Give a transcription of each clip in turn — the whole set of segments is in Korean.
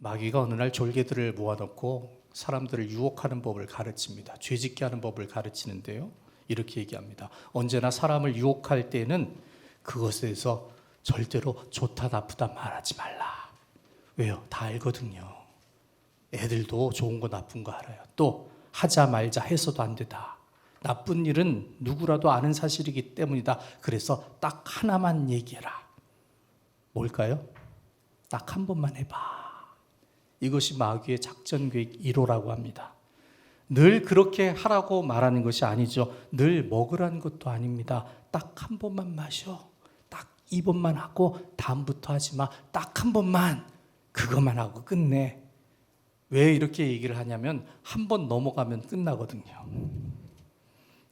마귀가 어느 날 졸개들을 모아놓고 사람들을 유혹하는 법을 가르칩니다. 죄짓게 하는 법을 가르치는데요, 이렇게 얘기합니다. 언제나 사람을 유혹할 때는 그것에 대해서 절대로 좋다 나쁘다 말하지 말라. 왜요? 다 알거든요. 애들도 좋은 거 나쁜 거 알아요. 또 하자 말자 해서도 안 되다. 나쁜 일은 누구라도 아는 사실이기 때문이다. 그래서 딱 하나만 얘기해라. 뭘까요? 딱 한 번만 해봐. 이것이 마귀의 작전 계획 1호라고 합니다. 늘 그렇게 하라고 말하는 것이 아니죠. 늘 먹으라는 것도 아닙니다. 딱 한 번만 마셔. 딱 2번만 하고 다음부터 하지 마. 딱 한 번만, 그것만 하고 끝내. 왜 이렇게 얘기를 하냐면 한 번 넘어가면 끝나거든요.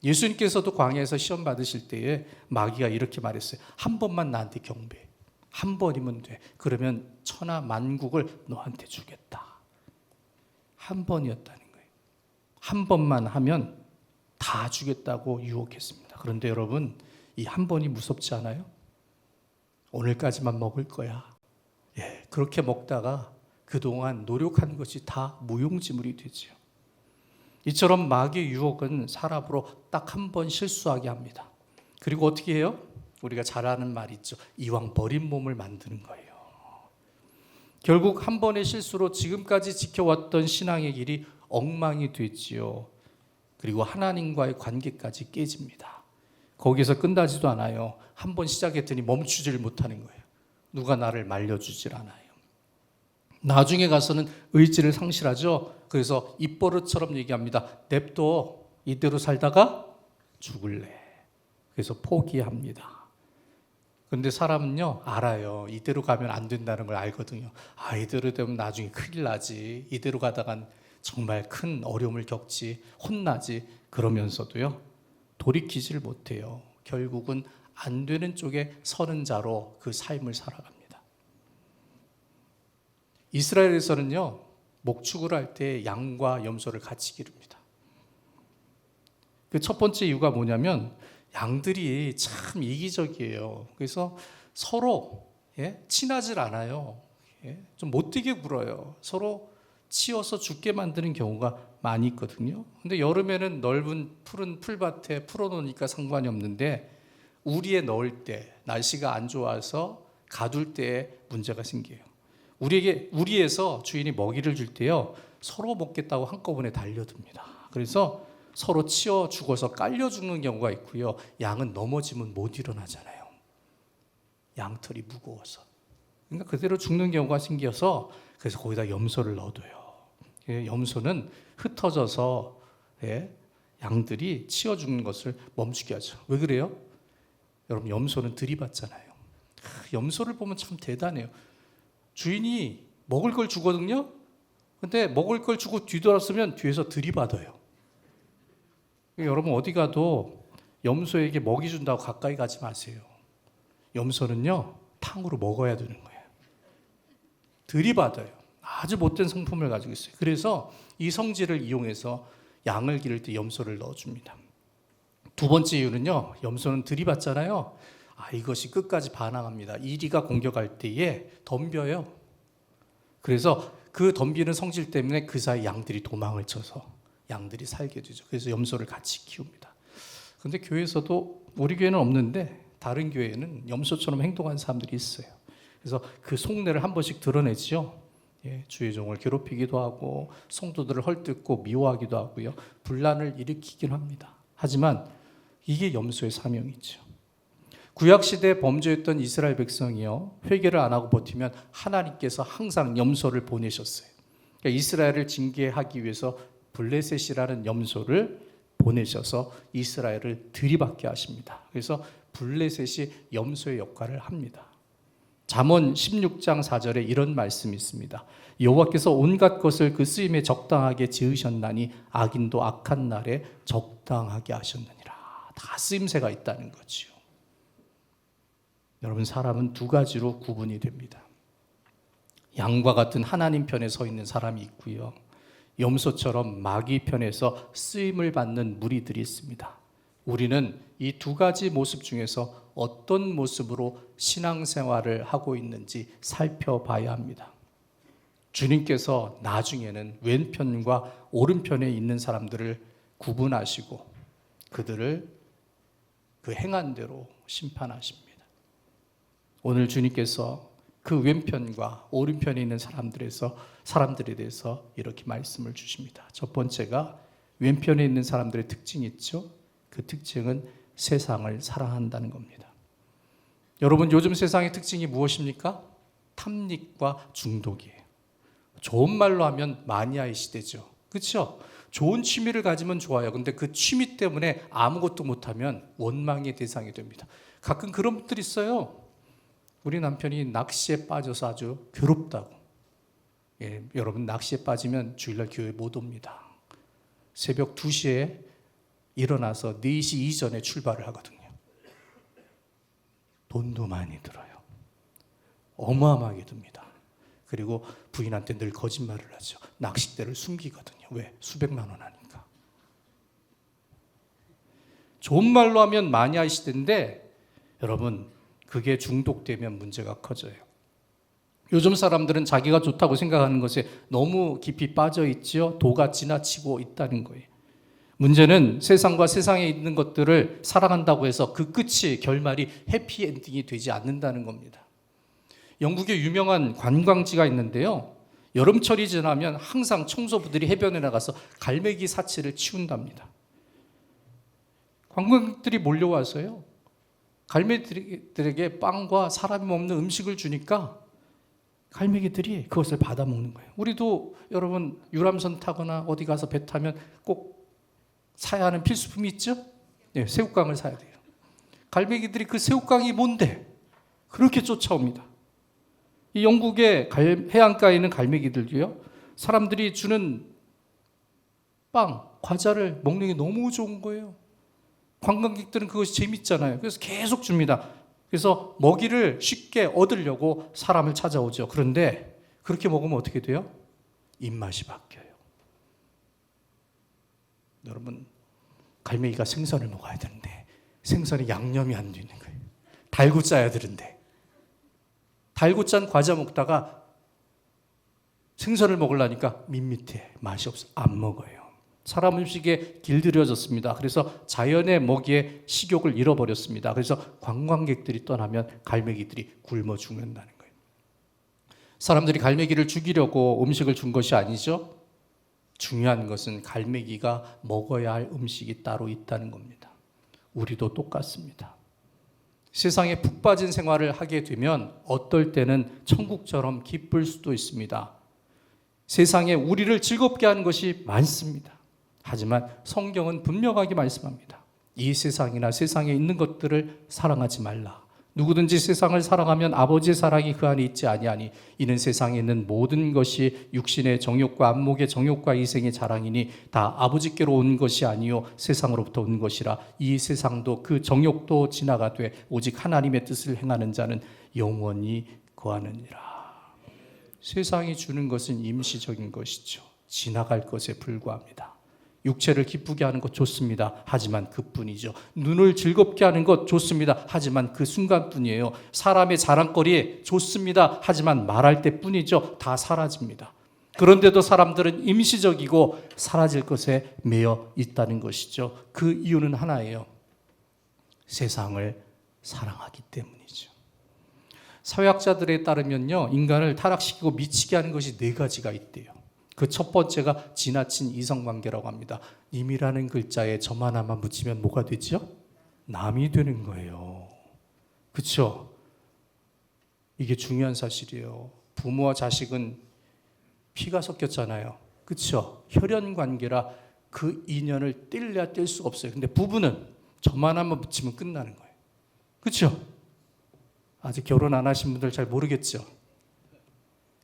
예수님께서도 광야에서 시험 받으실 때에 마귀가 이렇게 말했어요. 한 번만 나한테 경배해. 한 번이면 돼. 그러면 천하 만국을 너한테 주겠다. 한 번이었다는 거예요. 한 번만 하면 다 주겠다고 유혹했습니다. 그런데 여러분, 이 한 번이 무섭지 않아요? 오늘까지만 먹을 거야. 그렇게 먹다가 그동안 노력한 것이 다 무용지물이 되지요. 이처럼 마귀의 유혹은 사람으로 딱 한 번 실수하게 합니다. 그리고 어떻게 해요? 우리가 잘 아는 말 있죠. 이왕 버린 몸을 만드는 거예요. 결국 한 번의 실수로 지금까지 지켜왔던 신앙의 길이 엉망이 되지요. 그리고 하나님과의 관계까지 깨집니다. 거기서 끝나지도 않아요. 한 번 시작했더니 멈추질 못하는 거예요. 누가 나를 말려주질 않아요. 나중에 가서는 의지를 상실하죠. 그래서 입버릇처럼 얘기합니다. 냅둬. 이대로 살다가 죽을래. 그래서 포기합니다. 그런데 사람은요, 알아요. 이대로 가면 안 된다는 걸 알거든요. 이대로 되면 나중에 큰일 나지. 이대로 가다간 정말 큰 어려움을 겪지. 혼나지. 그러면서도요, 돌이키질 못해요. 결국은 안 되는 쪽에 서는 자로 그 삶을 살아갑니다. 이스라엘에서는요, 목축을 할 때 양과 염소를 같이 기릅니다. 그 첫 번째 이유가 뭐냐면 양들이 참 이기적이에요. 그래서 서로 친하질 않아요. 좀 못되게 굴어요. 서로 치어서 죽게 만드는 경우가 많이 있거든요. 근데 여름에는 넓은 푸른 풀밭에 풀어놓으니까 상관이 없는데 우리에 넣을 때 날씨가 안 좋아서 가둘 때에 문제가 생겨요. 우리에서 주인이 먹이를 줄 때요, 서로 먹겠다고 한꺼번에 달려듭니다. 그래서 서로 치어 죽어서 깔려 죽는 경우가 있고요. 양은 넘어지면 못 일어나잖아요. 양털이 무거워서. 그러니까 그대로 죽는 경우가 생겨서 그래서 거기다 염소를 넣어둬요. 염소는 흩어져서 양들이 치어 죽는 것을 멈추게 하죠. 왜 그래요? 여러분, 염소는 들이받잖아요. 염소를 보면 참 대단해요. 주인이 먹을 걸 주거든요. 근데 먹을 걸 주고 뒤돌았으면 뒤에서 들이받아요. 여러분, 어디 가도 염소에게 먹이 준다고 가까이 가지 마세요. 염소는요, 탕으로 먹어야 되는 거예요. 들이받아요. 아주 못된 성품을 가지고 있어요. 그래서 이 성질을 이용해서 양을 기를 때 염소를 넣어줍니다. 두 번째 이유는요, 염소는 들이받잖아요. 이것이 끝까지 반항합니다. 이리가 공격할 때에 덤벼요. 그래서 그 덤비는 성질 때문에 그 사이 양들이 도망을 쳐서 양들이 살게 되죠. 그래서 염소를 같이 키웁니다. 그런데 교회에서도, 우리 교회는 없는데 다른 교회에는 염소처럼 행동하는 사람들이 있어요. 그래서 그 속내를 한 번씩 드러내죠. 주의 종을 괴롭히기도 하고 성도들을 헐뜯고 미워하기도 하고요. 분란을 일으키긴 합니다. 하지만 이게 염소의 사명이죠. 구약시대에 범죄했던 이스라엘 백성이요, 회개를 안 하고 버티면 하나님께서 항상 염소를 보내셨어요. 그러니까 이스라엘을 징계하기 위해서 블레셋이라는 염소를 보내셔서 이스라엘을 들이받게 하십니다. 그래서 블레셋이 염소의 역할을 합니다. 잠언 16장 4절에 이런 말씀이 있습니다. 여호와께서 온갖 것을 그 쓰임에 적당하게 지으셨나니 악인도 악한 날에 적당하게 하셨느니라. 다 쓰임새가 있다는 거죠. 여러분, 사람은 두 가지로 구분이 됩니다. 양과 같은 하나님 편에 서 있는 사람이 있고요, 염소처럼 마귀 편에서 쓰임을 받는 무리들이 있습니다. 우리는 이 두 가지 모습 중에서 어떤 모습으로 신앙생활을 하고 있는지 살펴봐야 합니다. 주님께서 나중에는 왼편과 오른편에 있는 사람들을 구분하시고 그들을 그 행한 대로 심판하십니다. 오늘 주님께서 그 왼편과 오른편에 있는 사람들에 대해서 이렇게 말씀을 주십니다. 첫 번째가 왼편에 있는 사람들의 특징이 있죠. 그 특징은 세상을 사랑한다는 겁니다. 여러분, 요즘 세상의 특징이 무엇입니까? 탐닉과 중독이에요. 좋은 말로 하면 마니아의 시대죠. 그렇죠? 좋은 취미를 가지면 좋아요. 근데 그 취미 때문에 아무것도 못하면 원망의 대상이 됩니다. 가끔 그런 분들 있어요. 우리 남편이 낚시에 빠져서 아주 괴롭다고. 예, 여러분, 낚시에 빠지면 주일날 교회 못 옵니다. 새벽 2시에 일어나서 4시 이전에 출발을 하거든요. 돈도 많이 들어요. 어마어마하게 듭니다. 그리고 부인한테 늘 거짓말을 하죠. 낚싯대를 숨기거든요. 왜? 수백만 원 하니까. 좋은 말로 하면 마니아 시대인데 여러분, 그게 중독되면 문제가 커져요. 요즘 사람들은 자기가 좋다고 생각하는 것에 너무 깊이 빠져 있죠. 도가 지나치고 있다는 거예요. 문제는 세상과 세상에 있는 것들을 사랑한다고 해서 그 끝이 결말이 해피엔딩이 되지 않는다는 겁니다. 영국에 유명한 관광지가 있는데요. 여름철이 지나면 항상 청소부들이 해변에 나가서 갈매기 사체를 치운답니다. 관광객들이 몰려와서요. 갈매기들에게 빵과 사람이 없는 음식을 주니까 갈매기들이 그것을 받아 먹는 거예요. 우리도 여러분 유람선 타거나 어디 가서 배 타면 꼭 사야 하는 필수품이 있죠? 네, 새우깡을 사야 돼요. 갈매기들이 그 새우깡이 뭔데? 그렇게 쫓아옵니다. 이 영국의 해안가에 있는 갈매기들도요, 사람들이 주는 빵, 과자를 먹는 게 너무 좋은 거예요. 관광객들은 그것이 재밌잖아요. 그래서 계속 줍니다. 그래서 먹이를 쉽게 얻으려고 사람을 찾아오죠. 그런데 그렇게 먹으면 어떻게 돼요? 입맛이 바뀌어요. 여러분, 갈매기가 생선을 먹어야 되는데 생선에 양념이 안 되는 거예요. 달고 짜야 되는데 달고 짠 과자 먹다가 생선을 먹으려니까 밋밋해, 맛이 없어, 안 먹어요. 사람 음식에 길들여졌습니다. 그래서 자연의 먹이에 식욕을 잃어버렸습니다. 그래서 관광객들이 떠나면 갈매기들이 굶어 죽는다는 거예요. 사람들이 갈매기를 죽이려고 음식을 준 것이 아니죠. 중요한 것은 갈매기가 먹어야 할 음식이 따로 있다는 겁니다. 우리도 똑같습니다. 세상에 푹 빠진 생활을 하게 되면 어떨 때는 천국처럼 기쁠 수도 있습니다. 세상에 우리를 즐겁게 하는 것이 많습니다. 하지만 성경은 분명하게 말씀합니다. 이 세상이나 세상에 있는 것들을 사랑하지 말라. 누구든지 세상을 사랑하면 아버지의 사랑이 그 안에 있지 아니하니 이는 세상에 있는 모든 것이 육신의 정욕과 안목의 정욕과 이생의 자랑이니 다 아버지께로 온 것이 아니요 세상으로부터 온 것이라. 이 세상도 그 정욕도 지나가되 오직 하나님의 뜻을 행하는 자는 영원히 거하느니라. 세상이 주는 것은 임시적인 것이죠. 지나갈 것에 불과합니다. 육체를 기쁘게 하는 것 좋습니다. 하지만 그뿐이죠. 눈을 즐겁게 하는 것 좋습니다. 하지만 그 순간뿐이에요. 사람의 자랑거리 좋습니다. 하지만 말할 때뿐이죠. 다 사라집니다. 그런데도 사람들은 임시적이고 사라질 것에 매여 있다는 것이죠. 그 이유는 하나예요. 세상을 사랑하기 때문이죠. 사회학자들에 따르면요, 인간을 타락시키고 미치게 하는 것이 4가지가 있대요. 그 첫 번째가 지나친 이성관계라고 합니다. 님이라는 글자에 점 하나만 붙이면 뭐가 되죠? 남이 되는 거예요. 그렇죠? 이게 중요한 사실이에요. 부모와 자식은 피가 섞였잖아요. 그렇죠? 혈연관계라 그 인연을 뗄래야 뗄 수가 없어요. 근데 부부는 점 하나만 붙이면 끝나는 거예요. 그렇죠? 아직 결혼 안 하신 분들 잘 모르겠죠?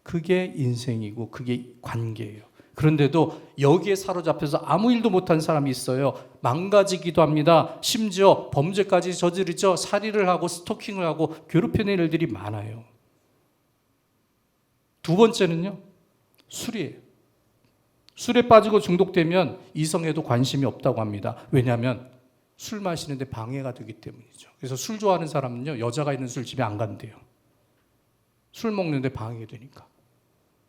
그게 인생이고 그게 관계예요. 그런데도 여기에 사로잡혀서 아무 일도 못한 사람이 있어요. 망가지기도 합니다. 심지어 범죄까지 저지르죠. 살인을 하고 스토킹을 하고 괴롭히는 일들이 많아요. 두 번째는요, 술이에요. 술에 빠지고 중독되면 이성에도 관심이 없다고 합니다. 왜냐하면 술 마시는데 방해가 되기 때문이죠. 그래서 술 좋아하는 사람은요, 여자가 있는 술집에 안 간대요. 술 먹는데 방해가 되니까.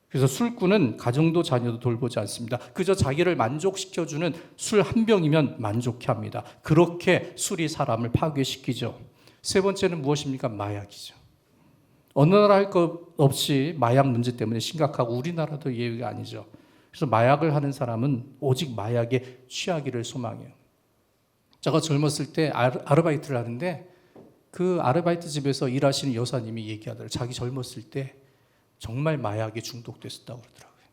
그래서 술꾼은 가정도 자녀도 돌보지 않습니다. 그저 자기를 만족시켜주는 술 한 병이면 만족해합니다. 그렇게 술이 사람을 파괴시키죠. 세 번째는 무엇입니까? 마약이죠. 어느 나라 할 것 없이 마약 문제 때문에 심각하고 우리나라도 예외가 아니죠. 그래서 마약을 하는 사람은 오직 마약에 취하기를 소망해요. 제가 젊었을 때 아르바이트를 하는데 그 아르바이트 집에서 일하시는 여사님이 얘기하더라고요. 자기 젊었을 때 정말 마약에 중독됐었다고 그러더라고요.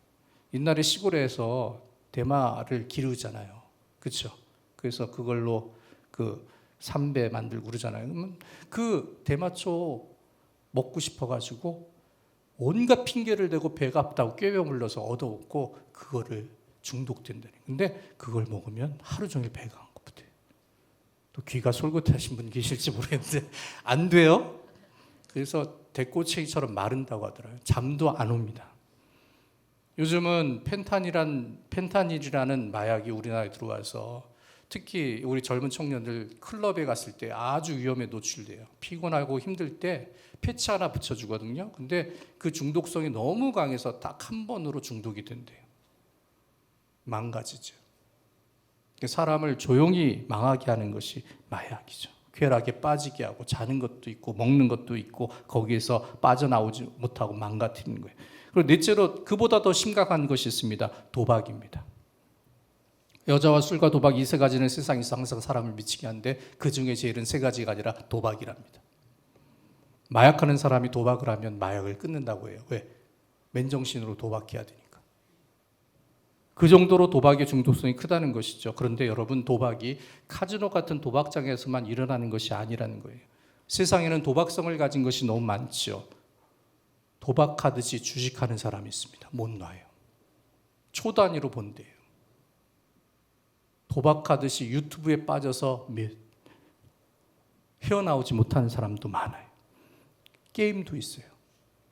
옛날에 시골에서 대마를 기르잖아요. 그렇죠? 그래서 그걸로 그 삼배 만들고 그러잖아요. 그러면 그 대마초 먹고 싶어가지고 온갖 핑계를 대고 배가 아프다고 꾀벼 물러서 얻어먹고 그거를 중독된다니. 근데 그걸 먹으면 하루 종일 배가 안 고프대요. 또 귀가 솔깃하신 분 계실지 모르겠는데 안 돼요. 그래서 대꼬챙이처럼 마른다고 하더라고요. 잠도 안 옵니다. 요즘은 펜타닐이라는 마약이 우리나라에 들어와서 특히 우리 젊은 청년들 클럽에 갔을 때 아주 위험에 노출돼요. 피곤하고 힘들 때 패치 하나 붙여주거든요. 근데 그 중독성이 너무 강해서 딱 한 번으로 중독이 된대요. 망가지죠. 사람을 조용히 망하게 하는 것이 마약이죠. 쾌락에 빠지게 하고 자는 것도 있고 먹는 것도 있고 거기에서 빠져나오지 못하고 망가뜨리는 거예요. 그리고 넷째로 그보다 더 심각한 것이 있습니다. 도박입니다. 여자와 술과 도박 이 세 가지는 세상에서 항상 사람을 미치게 하는데 그중에 제일은 세 가지가 아니라 도박이랍니다. 마약하는 사람이 도박을 하면 마약을 끊는다고 해요. 왜? 맨정신으로 도박해야 되니까. 그 정도로 도박의 중독성이 크다는 것이죠. 그런데 여러분, 도박이 카지노 같은 도박장에서만 일어나는 것이 아니라는 거예요. 세상에는 도박성을 가진 것이 너무 많죠. 도박하듯이 주식하는 사람이 있습니다. 못 놔요. 초 단위로 본대요. 도박하듯이 유튜브에 빠져서 헤어나오지 못하는 사람도 많아요. 게임도 있어요.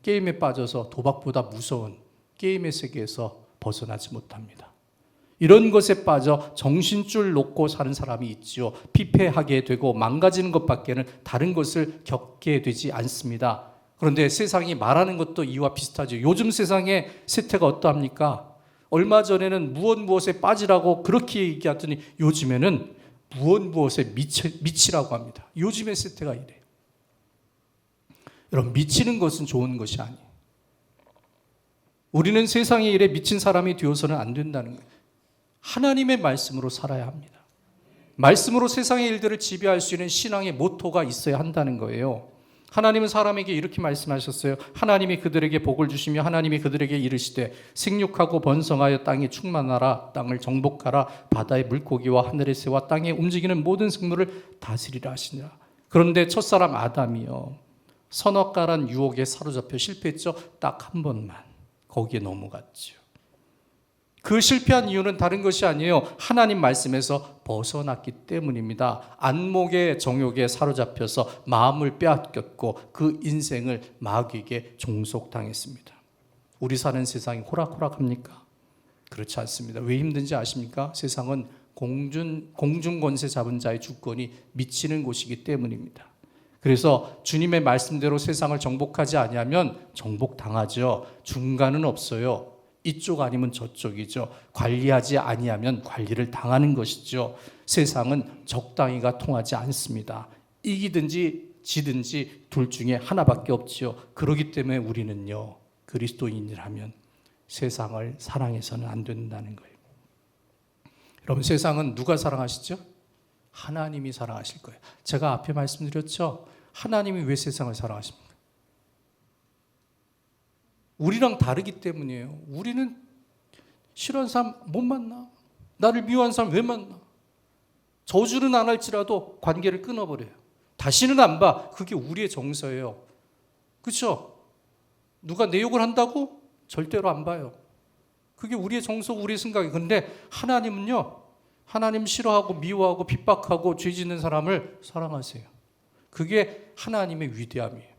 게임에 빠져서 도박보다 무서운 게임의 세계에서 벗어나지 못합니다. 이런 것에 빠져 정신줄 놓고 사는 사람이 있지요. 피폐하게 되고 망가지는 것밖에는 다른 것을 겪게 되지 않습니다. 그런데 세상이 말하는 것도 이와 비슷하죠. 요즘 세상의 세태가 어떠합니까? 얼마 전에는 무엇에 빠지라고 그렇게 얘기하더니 요즘에는 무엇에 미치라고 합니다. 요즘의 세태가 이래요. 여러분, 미치는 것은 좋은 것이 아니에요. 우리는 세상의 일에 미친 사람이 되어서는 안 된다는 거예요. 하나님의 말씀으로 살아야 합니다. 말씀으로 세상의 일들을 지배할 수 있는 신앙의 모토가 있어야 한다는 거예요. 하나님은 사람에게 이렇게 말씀하셨어요. 하나님이 그들에게 복을 주시며 하나님이 그들에게 이르시되 생육하고 번성하여 땅에 충만하라. 땅을 정복하라. 바다의 물고기와 하늘의 새와 땅에 움직이는 모든 생물을 다스리라 하시니라. 그런데 첫사람 아담이요, 선악과란 유혹에 사로잡혀 실패했죠. 딱 한 번만 거기에 넘어갔죠. 그 실패한 이유는 다른 것이 아니에요. 하나님 말씀에서 벗어났기 때문입니다. 안목의 정욕에 사로잡혀서 마음을 빼앗겼고 그 인생을 마귀에게 종속당했습니다. 우리 사는 세상이 호락호락합니까? 그렇지 않습니다. 왜 힘든지 아십니까? 세상은 공중권세 잡은 자의 주권이 미치는 곳이기 때문입니다. 그래서 주님의 말씀대로 세상을 정복하지 아니하면 정복당하죠. 중간은 없어요. 이쪽 아니면 저쪽이죠. 관리하지 아니하면 관리를 당하는 것이죠. 세상은 적당히가 통하지 않습니다. 이기든지 지든지 둘 중에 하나밖에 없지요. 그렇기 때문에 우리는요, 그리스도인이라면 세상을 사랑해서는 안 된다는 거예요. 여러분, 세상은 누가 사랑하시죠? 하나님이 사랑하실 거예요. 제가 앞에 말씀드렸죠. 하나님이 왜 세상을 사랑하십니까? 우리랑 다르기 때문이에요. 우리는 싫어하는 사람 못 만나. 나를 미워하는 사람 왜 만나? 저주는 안 할지라도 관계를 끊어버려요. 다시는 안 봐. 그게 우리의 정서예요. 그렇죠? 누가 내 욕을 한다고? 절대로 안 봐요. 그게 우리의 정서고 우리의 생각이에요. 그런데 하나님은요, 하나님 싫어하고 미워하고 핍박하고 죄 짓는 사람을 사랑하세요. 그게 하나님의 위대함이에요.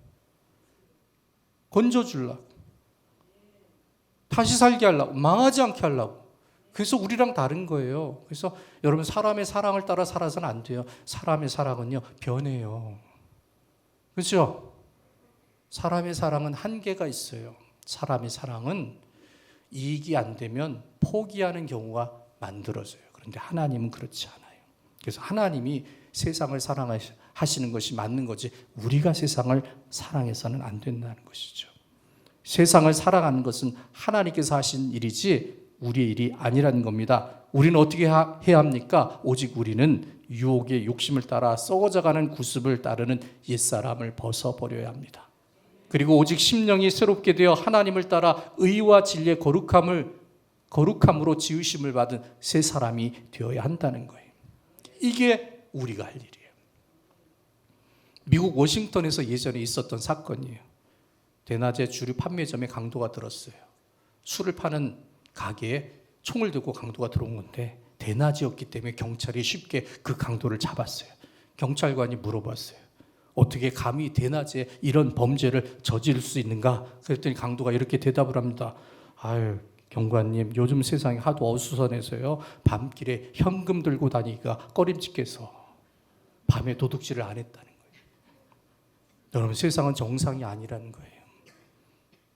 건져주려고, 다시 살게 하려고, 망하지 않게 하려고. 그래서 우리랑 다른 거예요. 그래서 여러분, 사람의 사랑을 따라 살아서는 안 돼요. 사람의 사랑은요, 변해요. 그렇죠? 사람의 사랑은 한계가 있어요. 사람의 사랑은 이익이 안 되면 포기하는 경우가 만들어져요. 그런데 하나님은 그렇지 않아요. 그래서 하나님이 세상을 사랑하시는 것이 맞는 거지 우리가 세상을 사랑해서는 안 된다는 것이죠. 세상을 사랑하는 것은 하나님께서 하신 일이지 우리의 일이 아니라는 겁니다. 우리는 어떻게 해야 합니까? 오직 우리는 유혹의 욕심을 따라 썩어져가는 구습을 따르는 옛사람을 벗어버려야 합니다. 그리고 오직 심령이 새롭게 되어 하나님을 따라 의와 진리의 거룩함으로 지으심을 받은 새 사람이 되어야 한다는 거예요. 이게 우리가 할 일이에요. 미국 워싱턴에서 예전에 있었던 사건이에요. 대낮에 주류 판매점에 강도가 들었어요. 술을 파는 가게에 총을 들고 강도가 들어온 건데 대낮이었기 때문에 경찰이 쉽게 그 강도를 잡았어요. 경찰관이 물어봤어요. 어떻게 감히 대낮에 이런 범죄를 저지를 수 있는가? 그랬더니 강도가 이렇게 대답을 합니다. 아유, 경관님, 요즘 세상이 하도 어수선해서요. 밤길에 현금 들고 다니기가 꺼림칙해서 밤에 도둑질을 안 했다는 거예요. 여러분, 세상은 정상이 아니라는 거예요.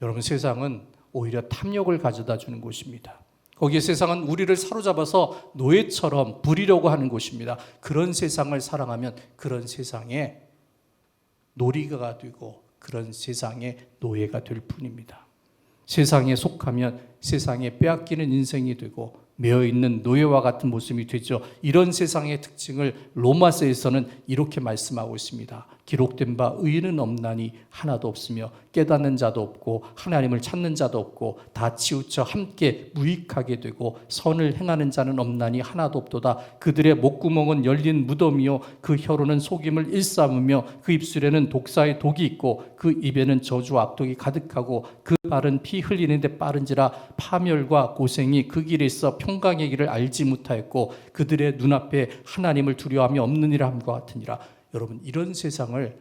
여러분, 세상은 오히려 탐욕을 가져다 주는 곳입니다. 거기에 세상은 우리를 사로잡아서 노예처럼 부리려고 하는 곳입니다. 그런 세상을 사랑하면 그런 세상에 놀이가 되고 그런 세상의 노예가 될 뿐입니다. 세상에 속하면 세상에 빼앗기는 인생이 되고 매어있는 노예와 같은 모습이 되죠. 이런 세상의 특징을 로마서에서는 이렇게 말씀하고 있습니다. 기록된 바 의인은 없나니 하나도 없으며 깨닫는 자도 없고 하나님을 찾는 자도 없고 다 치우쳐 함께 무익하게 되고 선을 행하는 자는 없나니 하나도 없도다. 그들의 목구멍은 열린 무덤이요 그 혀로는 속임을 일삼으며 그 입술에는 독사의 독이 있고 그 입에는 저주와 악독이 가득하고 그 발은 피 흘리는데 빠른지라 파멸과 고생이 그 길에 있어 평강의 길을 알지 못하였고 그들의 눈앞에 하나님을 두려워함이 없느니라 함과 같으니라. 여러분, 이런 세상을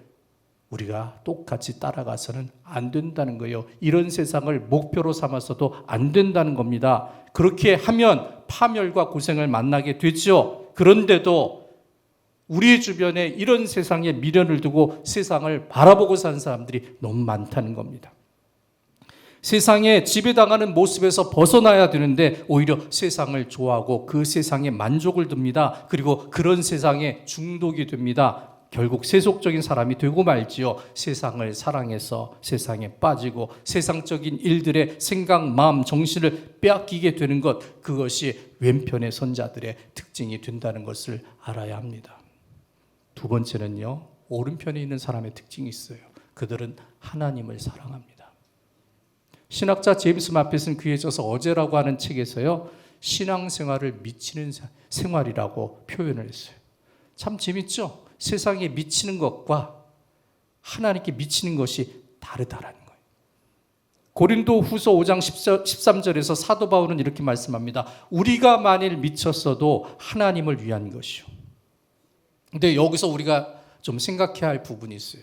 우리가 똑같이 따라가서는 안 된다는 거예요. 이런 세상을 목표로 삼아서도 안 된다는 겁니다. 그렇게 하면 파멸과 고생을 만나게 되죠. 그런데도 우리 주변에 이런 세상에 미련을 두고 세상을 바라보고 사는 사람들이 너무 많다는 겁니다. 세상에 지배당하는 모습에서 벗어나야 되는데 오히려 세상을 좋아하고 그 세상에 만족을 둡니다. 그리고 그런 세상에 중독이 됩니다. 결국 세속적인 사람이 되고 말지요. 세상을 사랑해서 세상에 빠지고 세상적인 일들의 생각, 마음, 정신을 빼앗기게 되는 것, 그것이 왼편의 선자들의 특징이 된다는 것을 알아야 합니다. 두 번째는요, 오른편에 있는 사람의 특징이 있어요. 그들은 하나님을 사랑합니다. 신학자 제임스 마핏은 그에 져서 어제라고 하는 책에서요, 신앙생활을 미치는 생활이라고 표현을 했어요. 참 재밌죠? 세상에 미치는 것과 하나님께 미치는 것이 다르다라는 거예요. 고린도 후서 5장 13절에서 사도 바울은 이렇게 말씀합니다. 우리가 만일 미쳤어도 하나님을 위한 것이요. 근데 여기서 우리가 좀 생각해야 할 부분이 있어요.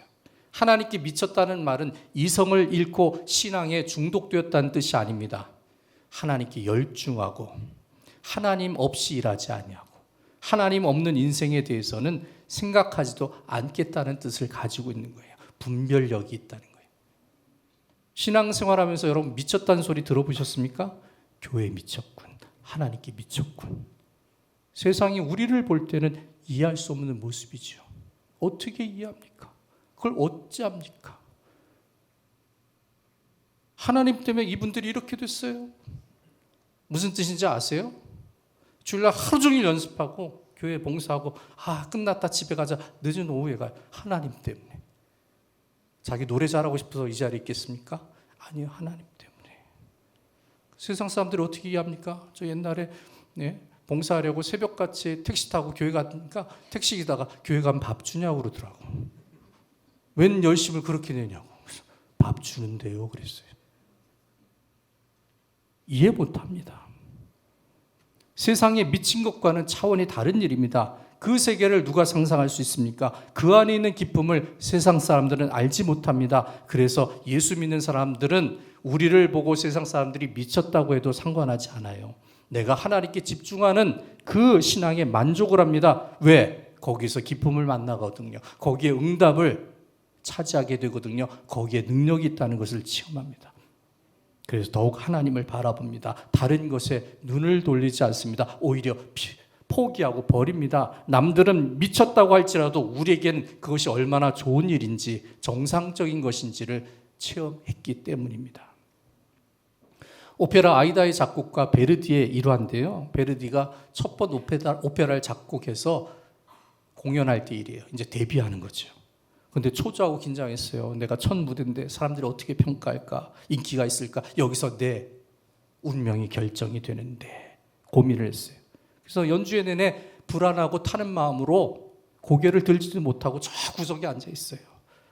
하나님께 미쳤다는 말은 이성을 잃고 신앙에 중독되었다는 뜻이 아닙니다. 하나님께 열중하고 하나님 없이 일하지 아니하고 하나님 없는 인생에 대해서는 생각하지도 않겠다는 뜻을 가지고 있는 거예요. 분별력이 있다는 거예요. 신앙생활하면서 여러분 미쳤다는 소리 들어보셨습니까? 교회에 미쳤군. 하나님께 미쳤군. 세상이 우리를 볼 때는 이해할 수 없는 모습이죠. 어떻게 이해합니까? 그걸 어찌합니까? 하나님 때문에 이분들이 이렇게 됐어요. 무슨 뜻인지 아세요? 주일날 하루 종일 연습하고 교회 봉사하고 끝났다 집에 가자 늦은 오후에 가요. 하나님 때문에. 자기 노래 잘하고 싶어서 이 자리에 있겠습니까? 아니요, 하나님 때문에. 세상 사람들이 어떻게 이해합니까? 저 옛날에 봉사하려고 새벽같이 택시 타고 교회 가니까 택시 기다가 교회 가면 밥 주냐고 그러더라고. 웬 열심을 그렇게 내냐고. 밥 주는데요 그랬어요. 이해 못합니다. 세상에 미친 것과는 차원이 다른 일입니다. 그 세계를 누가 상상할 수 있습니까? 그 안에 있는 기쁨을 세상 사람들은 알지 못합니다. 그래서 예수 믿는 사람들은 우리를 보고 세상 사람들이 미쳤다고 해도 상관하지 않아요. 내가 하나님께 집중하는 그 신앙에 만족을 합니다. 왜? 거기서 기쁨을 만나거든요. 거기에 응답을 차지하게 되거든요. 거기에 능력이 있다는 것을 체험합니다. 그래서 더욱 하나님을 바라봅니다. 다른 것에 눈을 돌리지 않습니다. 오히려 포기하고 버립니다. 남들은 미쳤다고 할지라도 우리에겐 그것이 얼마나 좋은 일인지, 정상적인 것인지를 체험했기 때문입니다. 오페라 아이다의 작곡가 베르디의 일화인데요. 베르디가 첫 번 오페라를 작곡해서 공연할 때 일이에요. 이제 데뷔하는 거죠. 근데 초조하고 긴장했어요. 내가 첫 무대인데 사람들이 어떻게 평가할까? 인기가 있을까? 여기서 내 운명이 결정이 되는데 고민을 했어요. 그래서 연주회 내내 불안하고 타는 마음으로 고개를 들지도 못하고 저 구석에 앉아 있어요.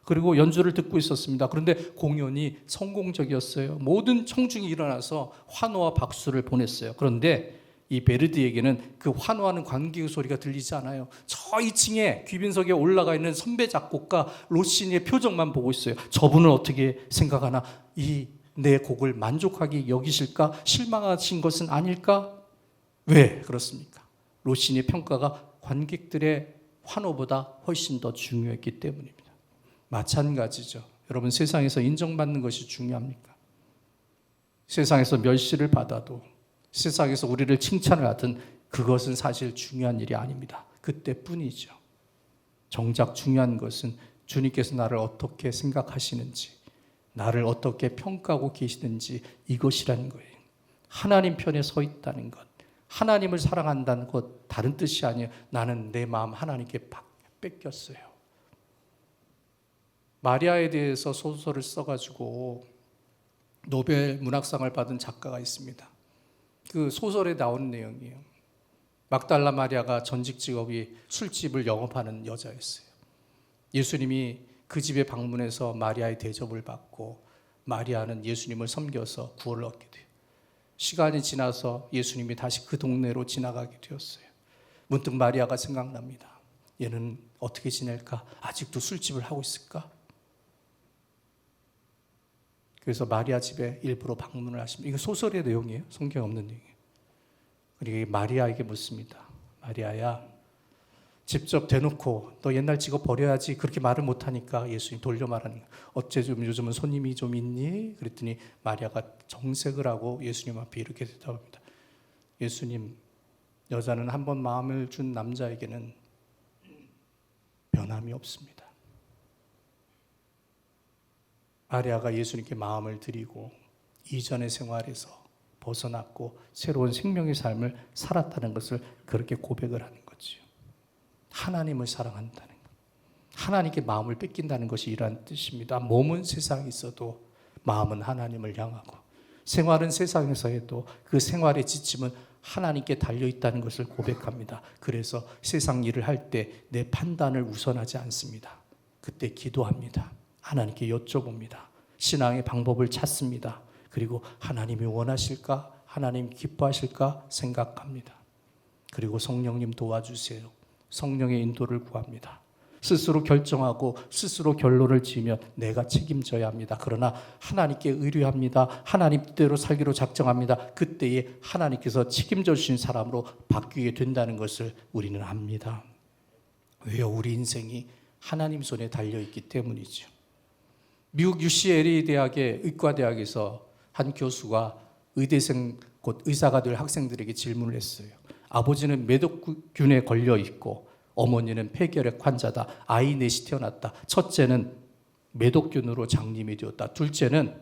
그리고 연주를 듣고 있었습니다. 그런데 공연이 성공적이었어요. 모든 청중이 일어나서 환호와 박수를 보냈어요. 그런데 이 베르디에게는 그 환호하는 관객의 소리가 들리지 않아요. 저 2층에 귀빈석에 올라가 있는 선배 작곡가 로시니의 표정만 보고 있어요. 저분은 어떻게 생각하나? 이 내 곡을 만족하게 여기실까? 실망하신 것은 아닐까? 왜 그렇습니까? 로시니의 평가가 관객들의 환호보다 훨씬 더 중요했기 때문입니다. 마찬가지죠. 여러분, 세상에서 인정받는 것이 중요합니까? 세상에서 멸시를 받아도, 세상에서 우리를 칭찬을 하든 그것은 사실 중요한 일이 아닙니다. 그때뿐이죠. 정작 중요한 것은 주님께서 나를 어떻게 생각하시는지, 나를 어떻게 평가하고 계시는지, 이것이라는 거예요. 하나님 편에 서 있다는 것, 하나님을 사랑한다는 것, 다른 뜻이 아니에요. 나는 내 마음 하나님께 뺏겼어요. 마리아에 대해서 소설을 써가지고 노벨 문학상을 받은 작가가 있습니다. 그 소설에 나오는 내용이에요. 막달라 마리아가 전직 직업이 술집을 영업하는 여자였어요. 예수님이 그 집에 방문해서 마리아의 대접을 받고 마리아는 예수님을 섬겨서 구원을 얻게 돼요. 시간이 지나서 예수님이 다시 그 동네로 지나가게 되었어요. 문득 마리아가 생각납니다. 얘는 어떻게 지낼까? 아직도 술집을 하고 있을까? 그래서 마리아 집에 일부러 방문을 하십니다. 이거 소설의 내용이에요. 성경에 없는 내용이에요. 그리고 마리아에게 묻습니다. 마리아야, 직접 대놓고 너 옛날 직업 버려야지 그렇게 말을 못하니까 예수님 돌려 말하는 거예요. 어째 좀 요즘은 손님이 좀 있니? 그랬더니 마리아가 정색을 하고 예수님 앞에 이렇게 대답합니다. 예수님, 여자는 한 번 마음을 준 남자에게는 변함이 없습니다. 마리아가 예수님께 마음을 드리고 이전의 생활에서 벗어났고 새로운 생명의 삶을 살았다는 것을 그렇게 고백을 하는 거죠. 하나님을 사랑한다는 것, 하나님께 마음을 뺏긴다는 것이 이러한 뜻입니다. 몸은 세상에 있어도 마음은 하나님을 향하고, 생활은 세상에서 해도 그 생활의 지침은 하나님께 달려있다는 것을 고백합니다. 그래서 세상 일을 할 때 내 판단을 우선하지 않습니다. 그때 기도합니다. 하나님께 여쭤봅니다. 신앙의 방법을 찾습니다. 그리고 하나님이 원하실까? 하나님 기뻐하실까? 생각합니다. 그리고 성령님 도와주세요. 성령의 인도를 구합니다. 스스로 결정하고 스스로 결론을 지으면 내가 책임져야 합니다. 그러나 하나님께 의뢰합니다. 하나님 뜻대로 살기로 작정합니다. 그때에 하나님께서 책임져 주신 사람으로 바뀌게 된다는 것을 우리는 압니다. 왜요? 우리 인생이 하나님 손에 달려있기 때문이죠. 미국 UCLA 대학의 의과대학에서 한 교수가 의대생, 곧 의사가 될 학생들에게 질문을 했어요. 아버지는 매독균에 걸려 있고 어머니는 폐결핵 환자다. 아이 넷이 태어났다. 첫째는 매독균으로 장님이 되었다. 둘째는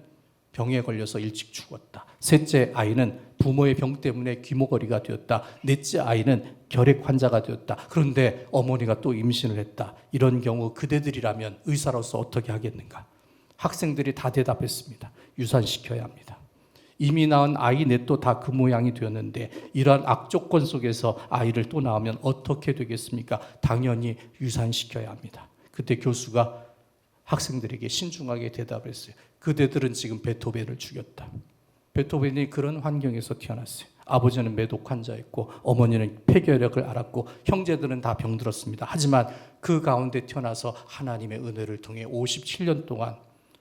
병에 걸려서 일찍 죽었다. 셋째 아이는 부모의 병 때문에 귀머거리가 되었다. 넷째 아이는 결핵 환자가 되었다. 그런데 어머니가 또 임신을 했다. 이런 경우 그대들이라면 의사로서 어떻게 하겠는가? 학생들이 다 대답했습니다. 유산시켜야 합니다. 이미 낳은 아이 넷도 다 그 모양이 되었는데 이러한 악조건 속에서 아이를 또 낳으면 어떻게 되겠습니까? 당연히 유산시켜야 합니다. 그때 교수가 학생들에게 신중하게 대답했어요. 그대들은 지금 베토벤을 죽였다. 베토벤이 그런 환경에서 태어났어요. 아버지는 매독 환자였고 어머니는 폐결핵을 앓았고 형제들은 다 병들었습니다. 하지만 그 가운데 태어나서 하나님의 은혜를 통해 57년 동안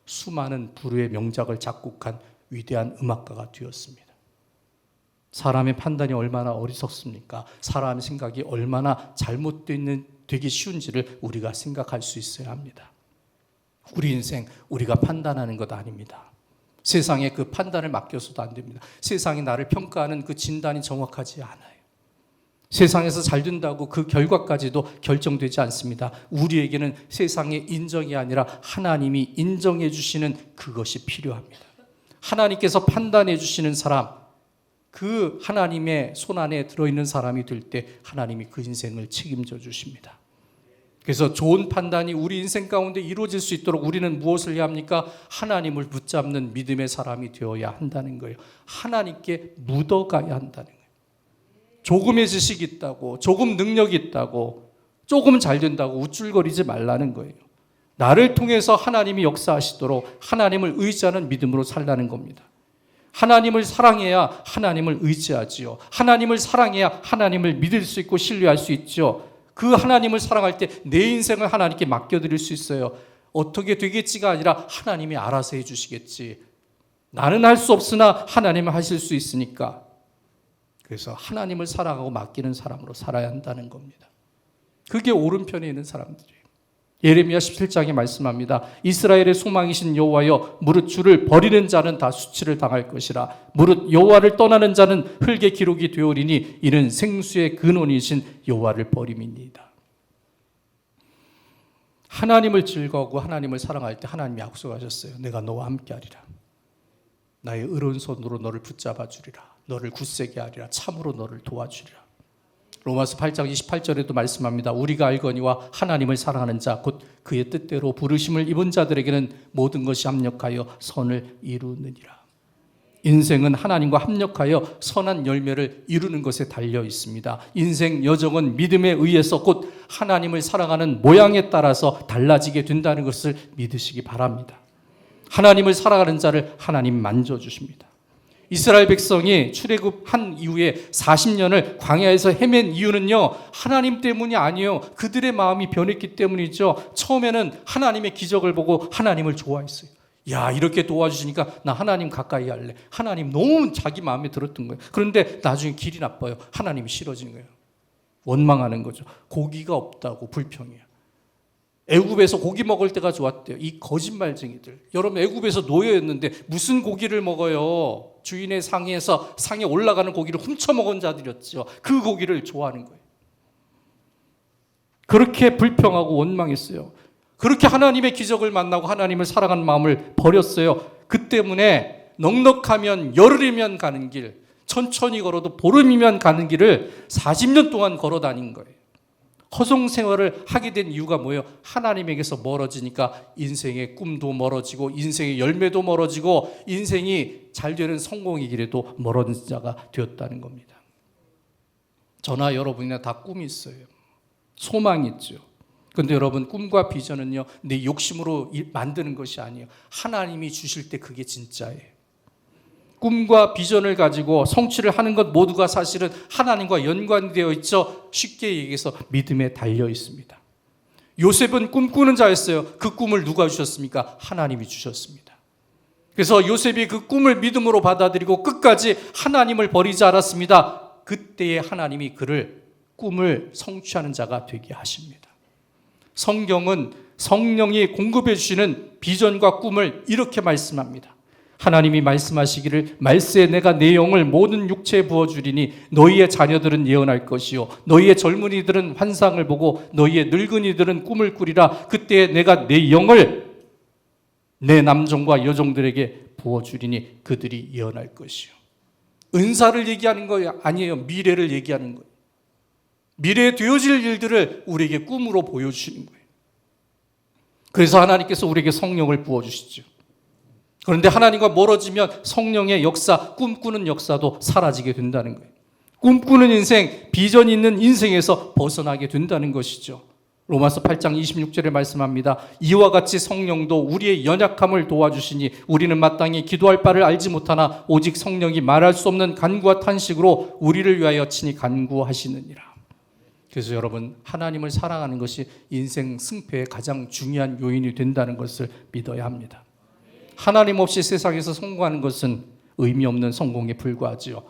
수많은 불후의 명작을 작곡한 위대한 음악가가 되었습니다. 사람의 판단이 얼마나 어리석습니까? 사람의 생각이 얼마나 잘못되기 쉬운지를 우리가 생각할 수 있어야 합니다. 우리 인생 우리가 판단하는 것 아닙니다. 세상에 그 판단을 맡겨서도 안 됩니다. 세상이 나를 평가하는 그 진단이 정확하지 않아요. 세상에서 잘 된다고 그 결과까지도 결정되지 않습니다. 우리에게는 세상의 인정이 아니라 하나님이 인정해 주시는 그것이 필요합니다. 하나님께서 판단해 주시는 사람, 그 하나님의 손안에 들어있는 사람이 될 때 하나님이 그 인생을 책임져 주십니다. 그래서 좋은 판단이 우리 인생 가운데 이루어질 수 있도록 우리는 무엇을 해야 합니까? 하나님을 붙잡는 믿음의 사람이 되어야 한다는 거예요. 하나님께 묻어가야 한다는 거예요. 조금의 지식이 있다고, 조금 능력이 있다고, 조금 잘 된다고 우쭐거리지 말라는 거예요. 나를 통해서 하나님이 역사하시도록 하나님을 의지하는 믿음으로 살라는 겁니다. 하나님을 사랑해야 하나님을 의지하지요. 하나님을 사랑해야 하나님을 믿을 수 있고 신뢰할 수 있죠. 그 하나님을 사랑할 때 내 인생을 하나님께 맡겨드릴 수 있어요. 어떻게 되겠지가 아니라 하나님이 알아서 해주시겠지. 나는 할 수 없으나 하나님은 하실 수 있으니까. 그래서 하나님을 사랑하고 맡기는 사람으로 살아야 한다는 겁니다. 그게 오른편에 있는 사람들이에요. 예레미야 17장에 말씀합니다. 이스라엘의 소망이신 여호와여, 무릇 주를 버리는 자는 다 수치를 당할 것이라. 무릇 여호와를 떠나는 자는 흙의 기록이 되오리니 이는 생수의 근원이신 여호와를 버림이니이다. 하나님을 즐거워하고 하나님을 사랑할 때 하나님이 약속하셨어요. 내가 너와 함께하리라. 나의 의로운 손으로 너를 붙잡아 주리라. 너를 굳세게 하리라. 참으로 너를 도와주리라. 로마서 8장 28절에도 말씀합니다. 우리가 알거니와 하나님을 사랑하는 자 곧 그의 뜻대로 부르심을 입은 자들에게는 모든 것이 합력하여 선을 이루느니라. 인생은 하나님과 합력하여 선한 열매를 이루는 것에 달려 있습니다. 인생 여정은 믿음에 의해서 곧 하나님을 사랑하는 모양에 따라서 달라지게 된다는 것을 믿으시기 바랍니다. 하나님을 사랑하는 자를 하나님 만져주십니다. 이스라엘 백성이 출애굽한 이후에 40년을 광야에서 헤맨 이유는요, 하나님 때문이 아니에요. 그들의 마음이 변했기 때문이죠. 처음에는 하나님의 기적을 보고 하나님을 좋아했어요. 야, 이렇게 도와주시니까 나 하나님 가까이 할래. 하나님 너무 자기 마음에 들었던 거예요. 그런데 나중에 길이 나빠요. 하나님이 싫어지는 거예요. 원망하는 거죠. 고기가 없다고 불평해요. 애굽에서 고기 먹을 때가 좋았대요. 이 거짓말쟁이들. 여러분, 애굽에서 노예였는데 무슨 고기를 먹어요? 주인의 상에서 상에 올라가는 고기를 훔쳐먹은 자들이었죠. 그 고기를 좋아하는 거예요. 그렇게 불평하고 원망했어요. 그렇게 하나님의 기적을 만나고 하나님을 사랑하는 마음을 버렸어요. 그 때문에 넉넉하면 열흘이면 가는 길, 천천히 걸어도 보름이면 가는 길을 40년 동안 걸어 다닌 거예요. 허송 생활을 하게 된 이유가 뭐예요? 하나님에게서 멀어지니까 인생의 꿈도 멀어지고 인생의 열매도 멀어지고 인생이 잘 되는 성공의 길에도 멀어진 자가 되었다는 겁니다. 저나 여러분이나 다 꿈이 있어요. 소망이 있죠. 그런데 여러분, 꿈과 비전은요, 내 욕심으로 만드는 것이 아니에요. 하나님이 주실 때 그게 진짜예요. 꿈과 비전을 가지고 성취를 하는 것 모두가 사실은 하나님과 연관되어 있죠. 쉽게 얘기해서 믿음에 달려 있습니다. 요셉은 꿈꾸는 자였어요. 그 꿈을 누가 주셨습니까? 하나님이 주셨습니다. 그래서 요셉이 그 꿈을 믿음으로 받아들이고 끝까지 하나님을 버리지 않았습니다. 그때에 하나님이 그를 꿈을 성취하는 자가 되게 하십니다. 성경은 성령이 공급해 주시는 비전과 꿈을 이렇게 말씀합니다. 하나님이 말씀하시기를 말세에 내가 내 영을 모든 육체에 부어주리니 너희의 자녀들은 예언할 것이요 너희의 젊은이들은 환상을 보고 너희의 늙은이들은 꿈을 꾸리라. 그때에 내가 내 영을 내 남종과 여종들에게 부어주리니 그들이 예언할 것이요. 은사를 얘기하는 거 아니에요. 미래를 얘기하는 거예요. 미래에 되어질 일들을 우리에게 꿈으로 보여주시는 거예요. 그래서 하나님께서 우리에게 성령을 부어주시죠. 그런데 하나님과 멀어지면 성령의 역사, 꿈꾸는 역사도 사라지게 된다는 거예요. 꿈꾸는 인생, 비전 있는 인생에서 벗어나게 된다는 것이죠. 로마서 8장 26절에 말씀합니다. 이와 같이 성령도 우리의 연약함을 도와주시니 우리는 마땅히 기도할 바를 알지 못하나 오직 성령이 말할 수 없는 간구와 탄식으로 우리를 위하여 친히 간구하시느니라. 그래서 여러분, 하나님을 사랑하는 것이 인생 승패의 가장 중요한 요인이 된다는 것을 믿어야 합니다. 하나님 없이 세상에서 성공하는 것은 의미 없는 성공에 불과하지요.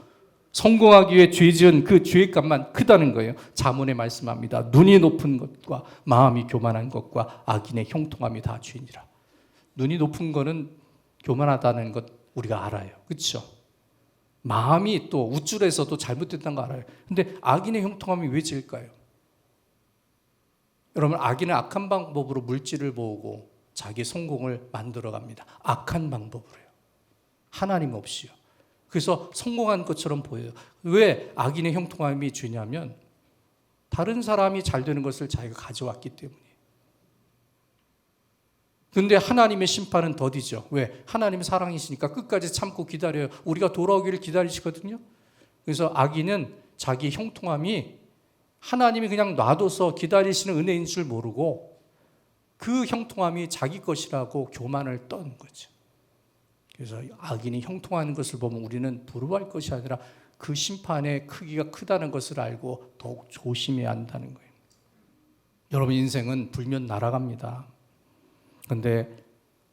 성공하기 위해 죄 지은 그 죄값만 크다는 거예요. 잠언에 말씀합니다. 눈이 높은 것과 마음이 교만한 것과 악인의 형통함이 다 죄니라. 눈이 높은 거는 교만하다는 것 우리가 알아요. 그렇죠? 마음이 또 우쭐해서도 잘못됐다는 거 알아요. 근데 악인의 형통함이 왜 질까요? 여러분, 악인은 악한 방법으로 물질을 모으고 자기 성공을 만들어갑니다. 악한 방법으로요. 하나님 없이요. 그래서 성공한 것처럼 보여요. 왜 악인의 형통함이 주냐면 다른 사람이 잘 되는 것을 자기가 가져왔기 때문이에요. 그런데 하나님의 심판은 더디죠. 왜? 하나님은 사랑이시니까 끝까지 참고 기다려요. 우리가 돌아오기를 기다리시거든요. 그래서 악인은 자기 형통함이 하나님이 그냥 놔둬서 기다리시는 은혜인 줄 모르고 그 형통함이 자기 것이라고 교만을 떠는 거죠. 그래서 악인이 형통하는 것을 보면 우리는 부러워할 것이 아니라 그 심판의 크기가 크다는 것을 알고 더욱 조심해야 한다는 거예요. 여러분, 인생은 불면 날아갑니다. 그런데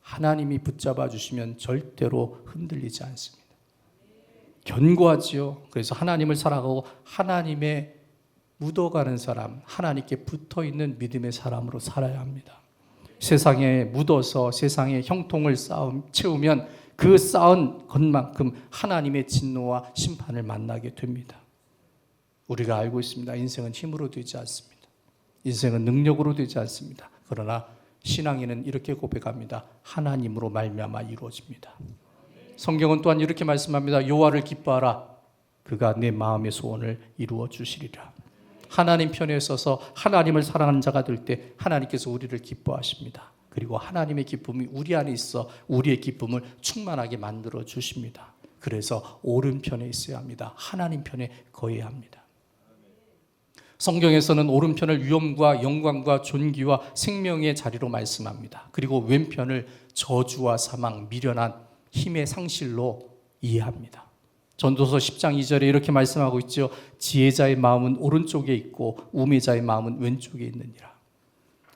하나님이 붙잡아 주시면 절대로 흔들리지 않습니다. 견고하지요. 그래서 하나님을 살아가고 하나님의 묻어가는 사람, 하나님께 붙어있는 믿음의 사람으로 살아야 합니다. 세상에 묻어서 세상의 형통을 채우면 그 쌓은 것만큼 하나님의 진노와 심판을 만나게 됩니다. 우리가 알고 있습니다. 인생은 힘으로 되지 않습니다. 인생은 능력으로 되지 않습니다. 그러나 신앙인은 이렇게 고백합니다. 하나님으로 말미암아 이루어집니다. 성경은 또한 이렇게 말씀합니다. 여호와를 기뻐하라. 그가 내 마음의 소원을 이루어 주시리라. 하나님 편에 서서 하나님을 사랑하는 자가 될 때 하나님께서 우리를 기뻐하십니다. 그리고 하나님의 기쁨이 우리 안에 있어 우리의 기쁨을 충만하게 만들어 주십니다. 그래서 오른편에 있어야 합니다. 하나님 편에 거해야 합니다. 성경에서는 오른편을 위엄과 영광과 존귀와 생명의 자리로 말씀합니다. 그리고 왼편을 저주와 사망, 미련한 힘의 상실로 이해합니다. 전도서 10장 2절에 이렇게 말씀하고 있죠. 지혜자의 마음은 오른쪽에 있고 우매자의 마음은 왼쪽에 있느니라.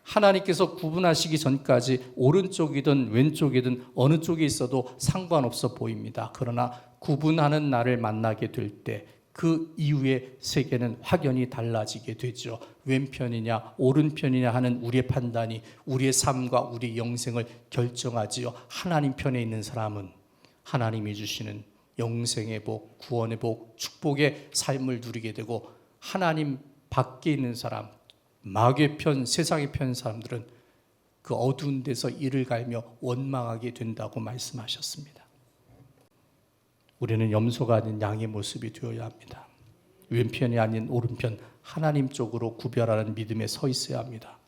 하나님께서 구분하시기 전까지 오른쪽이든 왼쪽이든 어느 쪽에 있어도 상관없어 보입니다. 그러나 구분하는 날을 만나게 될 때 그 이후의 세계는 확연히 달라지게 되죠. 왼편이냐 오른편이냐 하는 우리의 판단이 우리의 삶과 우리의 영생을 결정하지요. 하나님 편에 있는 사람은 하나님이 주시는 영생의 복, 구원의 복, 축복의 삶을 누리게 되고, 하나님 밖에 있는 사람, 마귀의 편, 세상의 편 사람들은 그 어두운 데서 이를 갈며 원망하게 된다고 말씀하셨습니다. 우리는 염소가 아닌 양의 모습이 되어야 합니다. 왼편이 아닌 오른편, 하나님 쪽으로 구별하는 믿음에 서 있어야 합니다.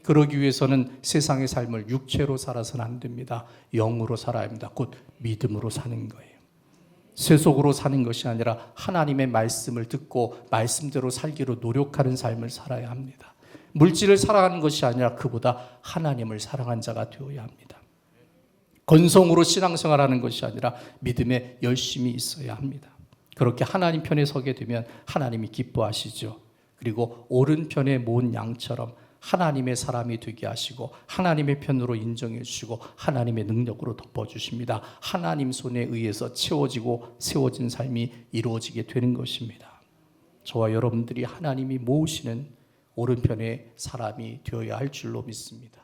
그러기 위해서는 세상의 삶을 육체로 살아서는 안 됩니다. 영으로 살아야 합니다. 곧 믿음으로 사는 거예요. 세속으로 사는 것이 아니라 하나님의 말씀을 듣고 말씀대로 살기로 노력하는 삶을 살아야 합니다. 물질을 사랑하는 것이 아니라 그보다 하나님을 사랑한 자가 되어야 합니다. 건성으로 신앙생활하는 것이 아니라 믿음에 열심히 있어야 합니다. 그렇게 하나님 편에 서게 되면 하나님이 기뻐하시죠. 그리고 오른편에 모은 양처럼 하나님의 사람이 되게 하시고 하나님의 편으로 인정해 주시고 하나님의 능력으로 덮어주십니다. 하나님 손에 의해서 채워지고 세워진 삶이 이루어지게 되는 것입니다. 저와 여러분들이 하나님이 모으시는 오른편의 사람이 되어야 할 줄로 믿습니다.